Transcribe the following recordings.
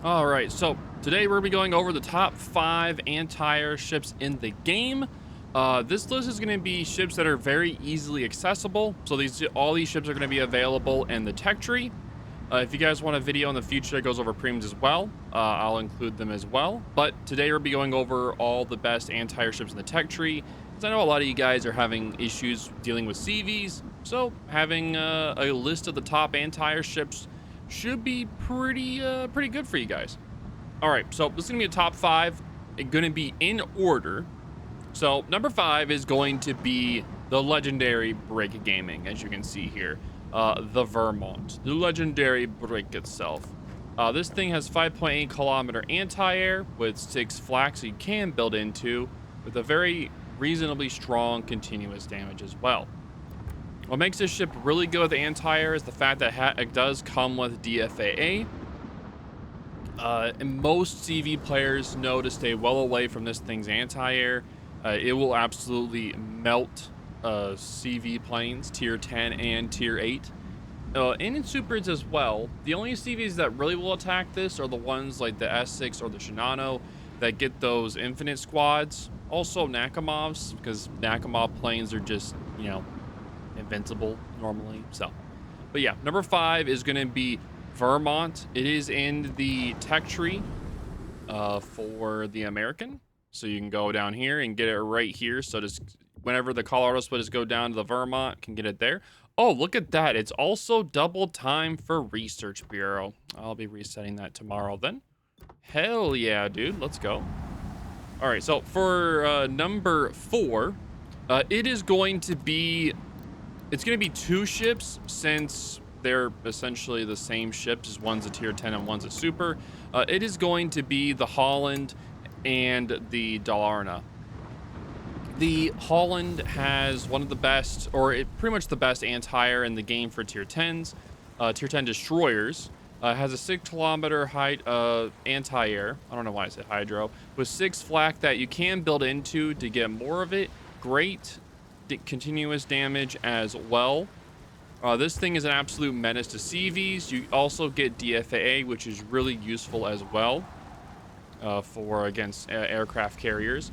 All right, so today we're gonna be going over the top 5 anti-air ships in the game. This list is gonna be ships that are very easily accessible. So all these ships are gonna be available in the tech tree. If you guys want a video in the future that goes over premiums as well, I'll include them as well. But today we'll be going over all the best anti-air ships in the tech tree, because I know a lot of you guys are having issues dealing with CVs. So having a list of the top anti-air ships should be pretty good for you guys. All right, so this is gonna be a top 5. It's gonna be in order. So number 5 is going to be the legendary Brig Gaming, as you can see here. The Vermont, the legendary Brig itself. This thing has 5.8 kilometer anti-air with 6 flags you can build into, with a very reasonably strong continuous damage as well. What makes this ship really good with anti-air is the fact that it does come with DFAA. And most CV players know to stay well away from this thing's anti-air. It will absolutely melt CV planes, tier 10 and tier 8. And in supers as well. The only CVs that really will attack this are the ones like the S6 or the Shinano that get those infinite squads. Also Nakamovs, because Nakamov planes are just, invincible normally. So, but yeah, number 5 is going to be Vermont. It is in the tech tree for the American. So you can go down here and get it right here. So just whenever the Colorado split is go down to the Vermont, can get it there. Oh, look at that. It's also double time for Research Bureau. I'll be resetting that tomorrow then. Hell yeah, dude. Let's go. All right, so for number 4, it is going to be... It's going to be 2 ships, since they're essentially the same ships. One's a tier 10 and one's a super. It is going to be the Halland and the Dalarna. The Halland has one of the best, pretty much the best anti-air in the game for tier 10s. Tier 10 destroyers. Has a 6 kilometer height anti-air. I don't know why I said hydro. With 6 flak that you can build into to get more of it. Great continuous damage as well. This thing is an absolute menace to CVs. You also get DFAA, which is really useful as well for against aircraft carriers.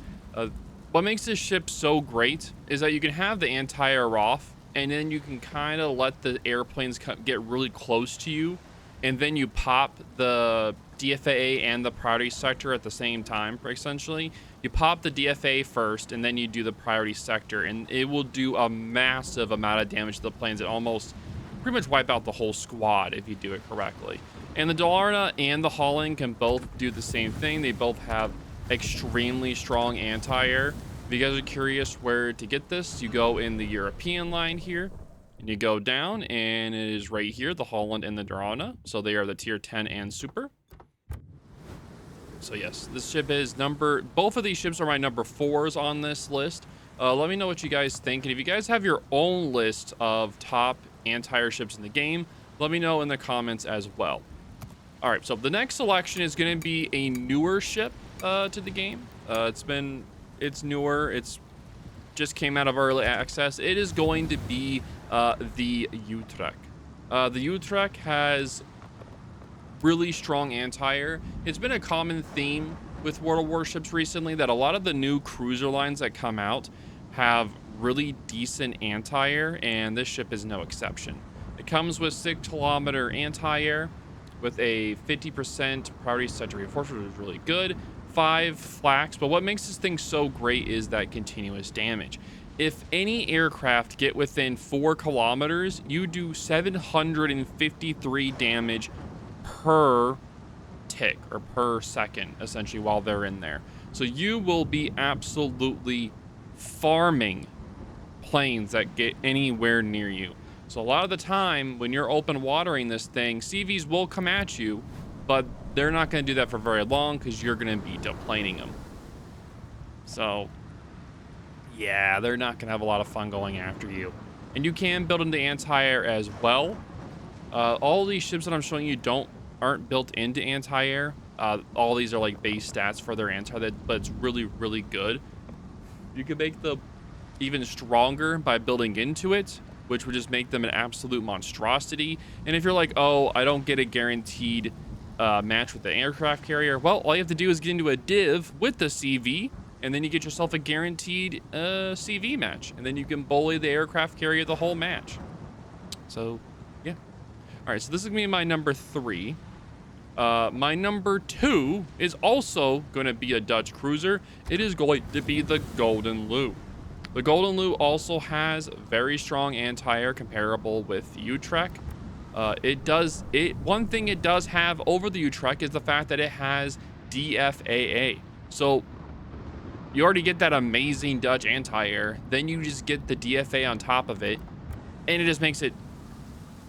What makes this ship so great is that you can have the anti-air off, and then you can kind of let the airplanes get really close to you, and then you pop the DFAA and the priority sector at the same time, essentially. You pop the DFA first, and then you do the priority sector, and it will do a massive amount of damage to the planes. It almost pretty much wipe out the whole squad if you do it correctly. And the Dalarna and the Halland can both do the same thing. They both have extremely strong anti-air. If you guys are curious where to get this, you go in the European line here, and you go down, and it is right here, the Halland and the Dalarna. So they are the tier 10 and super. So yes, this ship is both of these ships are my number 4s on this list. Let me know what you guys think. And if you guys have your own list of top anti-air ships in the game, let me know in the comments as well. All right, so the next selection is going to be a newer ship to the game. It's newer. It's just came out of early access. It is going to be the Utrecht. The Utrecht has really strong anti-air. It's been a common theme with World of Warships recently that a lot of the new cruiser lines that come out have really decent anti-air, and this ship is no exception. It comes with 6 kilometer anti-air with a 50% priority sector reinforcement, which is really good. 5 flaks, but what makes this thing so great is that continuous damage. If any aircraft get within 4 kilometers, you do 753 damage per tick or per second, essentially, while they're in there. So you will be absolutely farming planes that get anywhere near you. So a lot of the time when you're open watering this thing, CVs will come at you, but they're not going to do that for very long because you're going to be deplaning them. So yeah, they're not going to have a lot of fun going after you. And you can build into anti-air as well. All these ships that I'm showing you aren't built into anti-air. All these are like base stats for their anti-air, but it's really, really good. You can make them even stronger by building into it, which would just make them an absolute monstrosity. And if you're like, oh, I don't get a guaranteed match with the aircraft carrier? Well, all you have to do is get into a div with the CV, and then you get yourself a guaranteed CV match, and then you can bully the aircraft carrier the whole match. So, yeah. All right, so this is gonna be my number 3. My number 2 is also going to be a Dutch cruiser. It is going to be the Goulden Leeuw. The Goulden Leeuw also has very strong anti-air comparable with the Utrecht. One thing it does have over the Utrecht is the fact that it has DFAA. So you already get that amazing Dutch anti-air, then you just get the DFA on top of it, and it just makes it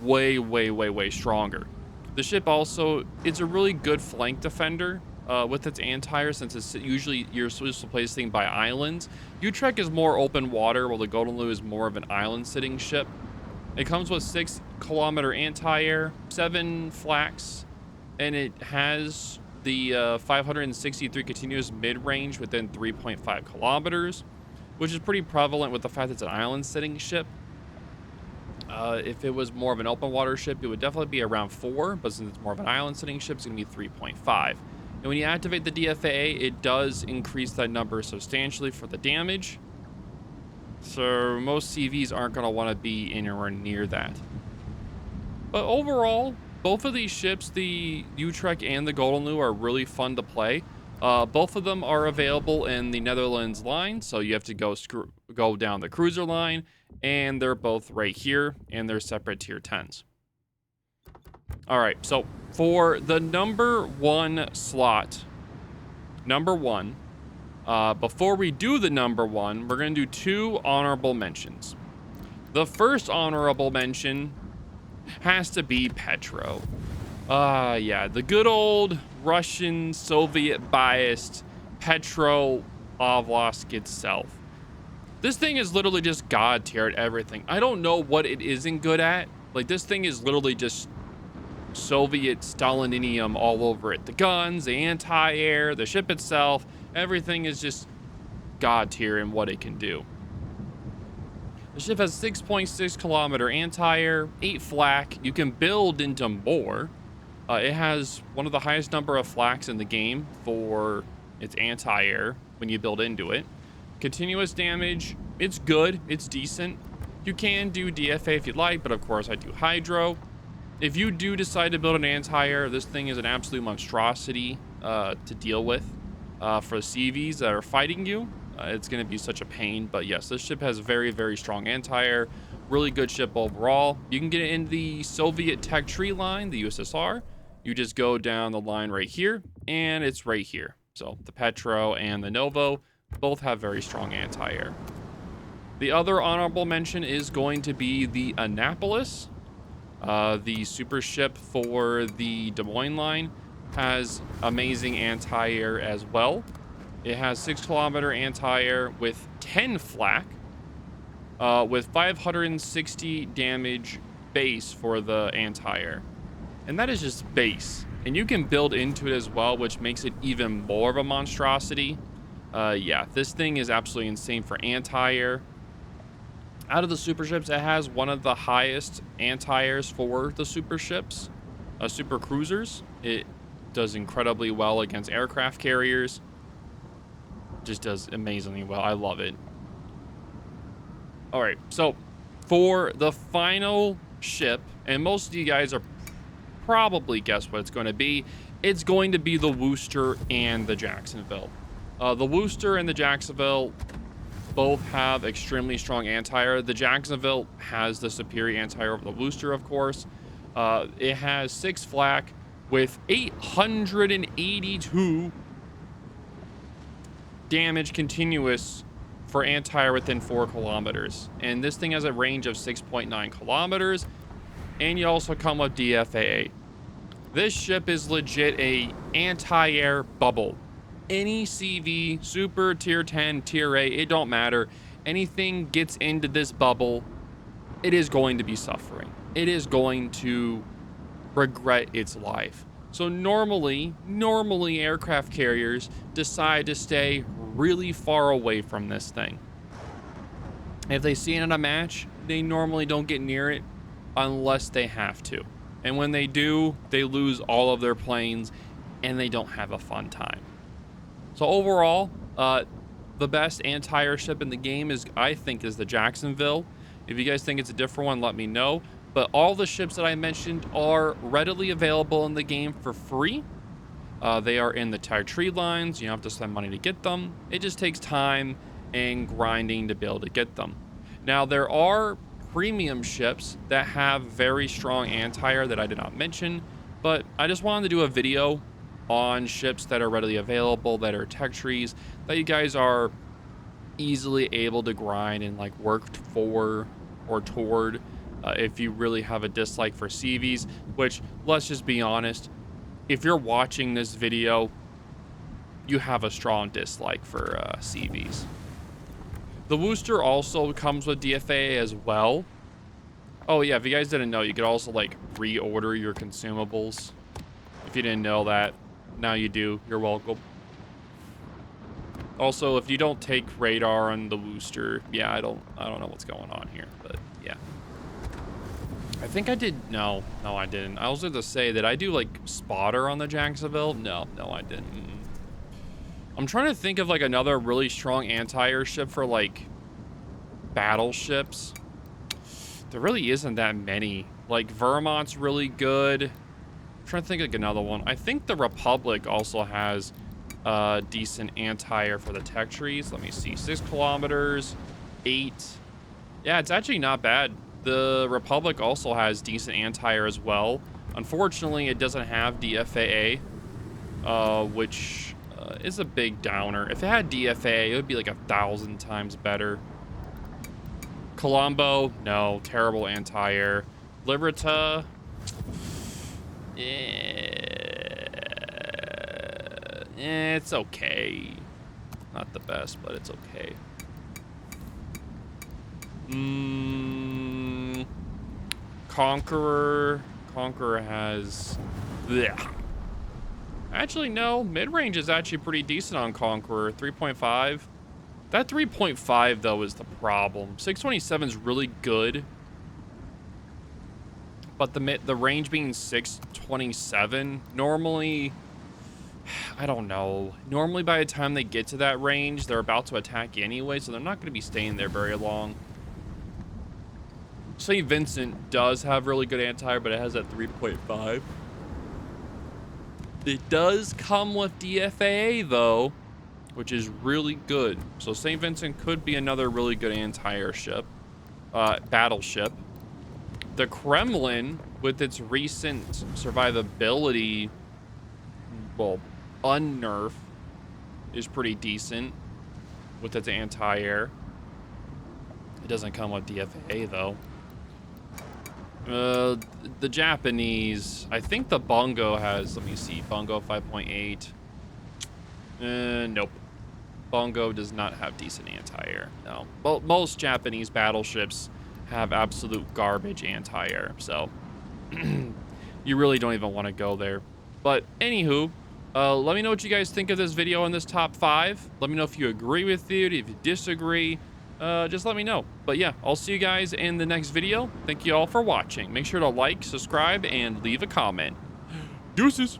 way, way, way, way stronger. The ship also, it's a really good flank defender with its anti-air, since it's usually you're supposed to place things by islands. Utrecht is more open water, while the Goulden Leeuw is more of an island sitting ship. It comes with 6-kilometer anti-air, 7 flax, and it has the 563 continuous mid-range within 3.5 kilometers, which is pretty prevalent with the fact that it's an island sitting ship. If it was more of an open water ship, it would definitely be around 4, but since it's more of an island sitting ship, it's going to be 3.5. And when you activate the DFAA, it does increase that number substantially for the damage. So most CVs aren't going to want to be anywhere near that. But overall, both of these ships, the Utrecht and the Goulden Leeuw, are really fun to play. Both of them are available in the Netherlands line, so you have to go down the cruiser line, and they're both right here, and they're separate tier 10s. All right, so for the number 1 slot, number 1, before we do the number 1, we're going to do 2 honorable mentions. The first honorable mention has to be Petro. Yeah, the good old Russian Soviet-biased Petro Pavlovsk itself. This thing is literally just god tier at everything. I don't know what it isn't good at. Like, this thing is literally just Soviet Stalininium all over it. The guns, the anti-air, the ship itself, everything is just god tier in what it can do. The ship has 6.6 kilometer anti-air, 8 flak. You can build into more. It has one of the highest number of flaks in the game for its anti-air when you build into it. Continuous damage, it's good, it's decent. You can do DFA if you'd like, but of course I do hydro. If you do decide to build an anti-air, this thing is an absolute monstrosity to deal with. For CVs that are fighting you, it's going to be such a pain. But yes, this ship has very, very strong anti-air. Really good ship overall. You can get it in the Soviet techtree line, the USSR. You just go down the line right here, and it's right here. So the Petro and the Novo both have very strong anti-air. The other honorable mention is going to be the Annapolis. The super ship for the Des Moines line has amazing anti-air as well. It has 6-kilometer anti-air with 10 flak, with 560 damage base for the anti-air. And that is just base. And you can build into it as well, which makes it even more of a monstrosity. Yeah, this thing is absolutely insane for anti-air. Out of the super ships, it has one of the highest anti-airs for the super ships, super cruisers. It does incredibly well against aircraft carriers. Just does amazingly well. I love it. All right, so for the final ship, and most of you guys are probably guess what it's going to be. It's going to be the Worcester and the Jacksonville. The Worcester and the Jacksonville both have extremely strong anti-air. The Jacksonville has the superior anti-air over the Worcester, of course. It has 6 flak with 882 damage continuous for anti-air within 4 kilometers. And this thing has a range of 6.9 kilometers. And you also come with DFAA. This ship is legit a anti-air bubble. Any CV, super, tier 10, tier 8, it don't matter. Anything gets into this bubble, it is going to be suffering. It is going to regret its life. So normally aircraft carriers decide to stay really far away from this thing. If they see it in a match, they normally don't get near it unless they have to. And when they do, they lose all of their planes and they don't have a fun time. So overall, the best anti-air ship in the game I think is the Jacksonville. If you guys think it's a different one, let me know. But all the ships that I mentioned are readily available in the game for free. They are in the techtree lines. You don't have to spend money to get them. It just takes time and grinding to be able to get them. Now, there are premium ships that have very strong anti-air that I did not mention, but I just wanted to do a video on ships that are readily available, that are tech trees, that you guys are easily able to grind and like work for or toward if you really have a dislike for CVs, which, let's just be honest, if you're watching this video, you have a strong dislike for CVs. The Worcester also comes with DFA as well. Oh yeah, if you guys didn't know, you could also like reorder your consumables. If you didn't know that, now you do. You're welcome. Also, if you don't take radar on the Worcester, yeah, I don't know what's going on here, but yeah. I think I did. No, I didn't. I was going to say that I do like spotter on the Jacksonville. No, I didn't. I'm trying to think of like another really strong anti-air ship for like battleships. There really isn't that many. Like Vermont's really good. I'm trying to think of like another one. I think the Republic also has decent anti-air for the tech trees. Let me see. 6 kilometers, 8. Yeah, it's actually not bad. The Republic also has decent anti-air as well. Unfortunately, it doesn't have DFAA, which is a big downer. If it had DFAA, it would be like 1,000 times better. Colombo, no, terrible anti-air. Liberta, it's okay. Not the best, but it's okay. Conqueror has... Blech. Actually, no. Mid-range is actually pretty decent on Conqueror. 3.5. That 3.5, though, is the problem. 627 is really good. But the range being 627, normally... I don't know. Normally, by the time they get to that range, they're about to attack you anyway, so they're not going to be staying there very long. St. Vincent does have really good anti-air, but it has that 3.5. It does come with DFAA, though, which is really good. So St. Vincent could be another really good anti-air ship, battleship. The Kremlin, with its recent survivability, well, unnerf, is pretty decent with its anti-air. It doesn't come with DFAA, though. The Japanese, I think the Bongo has, let me see, Bongo 5.8. Nope. Bongo does not have decent anti-air, no. Well, most Japanese battleships have absolute garbage anti-air, so you really don't even want to go there. But anywho, let me know what you guys think of this video on this top 5. Let me know if you agree with it, if you disagree. Just let me know. But yeah, I'll see you guys in the next video. Thank you all for watching. Make sure to like, subscribe, and leave a comment. Deuces.